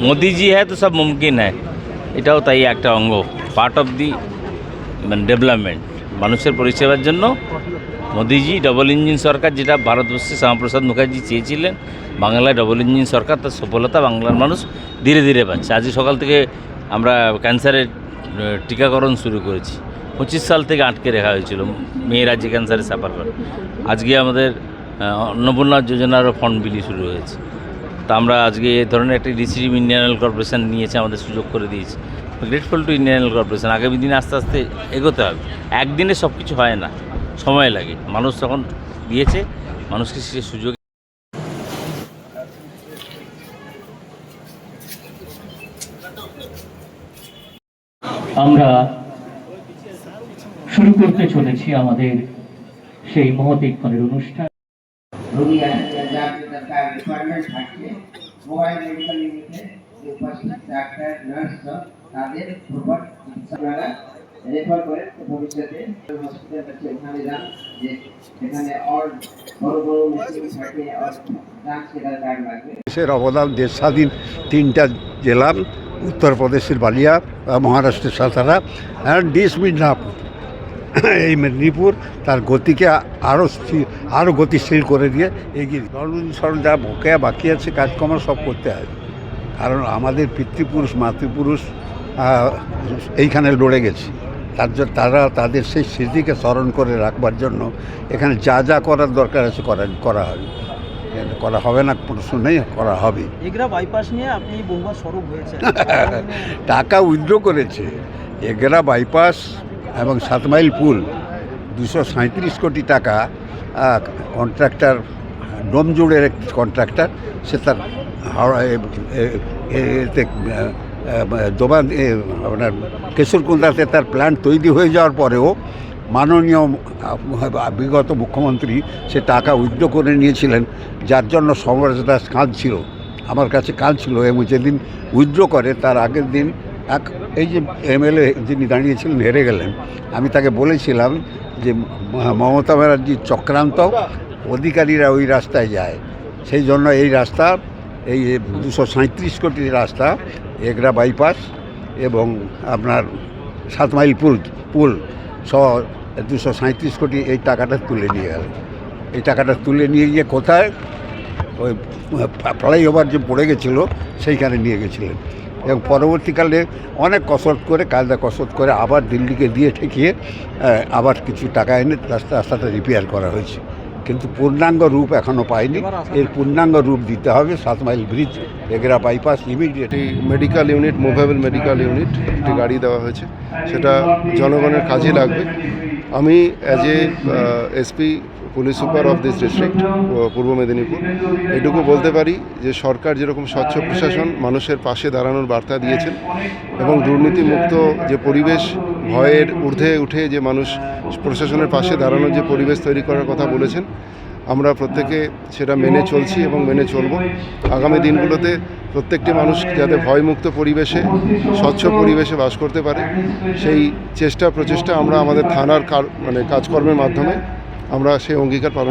मोदी जी है तो सब मुमकिन है, এটাও তাই একটা অঙ্গ, পার্ট অফ দি মানে ডেভেলপমেন্ট। মানুষের পরিষেবার জন্য মোদিজি ডবল ইঞ্জিন সরকার, যেটা ভারতবর্ষে শ্যামাপ্রসাদ মুখার্জি চেয়েছিলেন, বাংলায় ডবল ইঞ্জিন সরকার, তার সফলতা বাংলার মানুষ ধীরে ধীরে পাচ্ছে। আজকে সকাল থেকে আমরা ক্যান্সারের টিকাকরণ শুরু করেছি। 25 সাল থেকে আটকে রাখা হয়েছিল, মেয়েরা যে ক্যান্সারে সাফার করে। আজকে আমাদের অন্নপূর্ণা যোজনারও ফন্ড বিলি শুরু হয়েছে। তা আমরা আজকে এই ধরনের একটি ডিসিডিম ইন্ডিয়ান অয়েল কর্পোরেশন নিয়েছে, আমাদের সুযোগ করে দিয়েছে। Grateful to Indian oil corporation. আগামী দিনে আস্তে আস্তে এগোতে হবে, একদিনে সব কিছু হয় না, সময় লাগে। মানুষ তখন দিয়েছে, মানুষকে সে সুযোগ। আমরা শুরু করতে চলেছি আমাদের সেই মহৎ ইকবালের অনুষ্ঠান। রিকোয়ারমেন্ট থাকছে মোবাইল মেডিকেল ইউনিটে উপস্থিত ডাক্তার নার্স তাদের প্রপার চিকিৎসারা রেফার করে ভবিষ্যতে হসপিটাল আছে ওখানে যান, যে এখানে অল বড় বড় মেশিন থাকে আর ডান্স সেটার কার্ড লাগবে। দেশের অবদান, দেশ স্বাধীন 3টা জেলা, উত্তরপ্রদেশের বালিয়া, মহারাষ্ট্রের সাতারা আর মিদনাপুর। এই মেদিনীপুর তার গতিকে আরও গতিশীল করে দিয়ে এগিয়ে যা বকেয়া বাকি আছে কাজকর্ম সব করতে হয়। কারণ আমাদের পিতৃপুরুষ মাতৃপুরুষ এইখানে লড়ে গেছে, তারা তাদের সেই স্মৃতিকে স্মরণ করে রাখবার জন্য এখানে যা যা করার দরকার আছে করা হবে। করা হবে না প্রশ্ন নেই, করা হবে। এগরা বাইপাস নিয়ে আপনি বহুবার সরব হয়েছে, টাকা উইথড্র করেছে। এগরা বাইপাস এবং 7 মাইল পুল 237 কোটি টাকা কন্ট্রাক্টর, ডোমজুড়ের এক কন্ট্রাক্টর, সে তার আপনার কেশরকুন্দাতে তার প্ল্যান্ট তৈরি হয়ে যাওয়ার পরেও মাননীয় বিগত মুখ্যমন্ত্রী সে টাকা উইথড্র করে নিয়েছিলেন, যার জন্য সমরেশ দাস কাঁদছিল, আমার কাছে কাঁদছিল। এবং যেদিন উইথড্র করে তার আগের দিন এই যে এমএলএ যিনি দাঁড়িয়েছিলেন হেরে গেলেন, আমি তাকে বলেছিলাম যে মমতা ব্যানার্জির চক্রান্ত, অধিকারীরা ওই রাস্তায় যায়, সেই জন্য এই রাস্তা, এই 237 কোটির রাস্তা এগরা বাইপাস এবং আপনার 7 মাইল পুল সহ 237 কোটি এই টাকাটা তুলে নিয়ে গেল। এই টাকাটা তুলে নিয়ে গিয়ে কোথায়, ওই ফ্লাইওভার যে পড়ে গেছিলো সেইখানে নিয়ে গেছিলেন। এবং পরবর্তীকালে অনেক কসরত করে, কায়দা কসরত করে আবার দিল্লিকে দিয়ে ঠেকিয়ে আবার কিছু টাকা এনে রাস্তাটা রিপেয়ার করা হয়েছে, কিন্তু পূর্ণাঙ্গ রূপ এখনও পায়নি। এর পূর্ণাঙ্গ রূপ দিতে হবে 7 mile bridge, Egra bypass immediate. Medical unit, movable medical unit একটি গাড়ি দেওয়া হয়েছে, সেটা জনগণের কাজে লাগবে। আমি as a SP police super of this district পূর্ব মেদিনীপুর এটুকু বলতে পারি যে সরকার যেরকম স্বচ্ছ প্রশাসন, মানুষের পাশে দাঁড়ানোর বার্তা দিয়েছেন এবং দুর্নীতিমুক্ত যে পরিবেশ, ভয়ের ঊর্ধ্বে উঠে যে মানুষ প্রশাসনের পাশে দাঁড়ানোর যে পরিবেশ তৈরি করার কথা বলেছেন, আমরা প্রত্যেকে সেটা মেনে চলছি এবং মেনে চলব। আগামী দিনগুলোতে প্রত্যেকটি মানুষ যাতে ভয়মুক্ত পরিবেশে, স্বচ্ছ পরিবেশে বাস করতে পারে, সেই প্রচেষ্টা আমরা আমাদের থানার কাজকর্মের মাধ্যমে আমরা সেই অঙ্গীকার পালন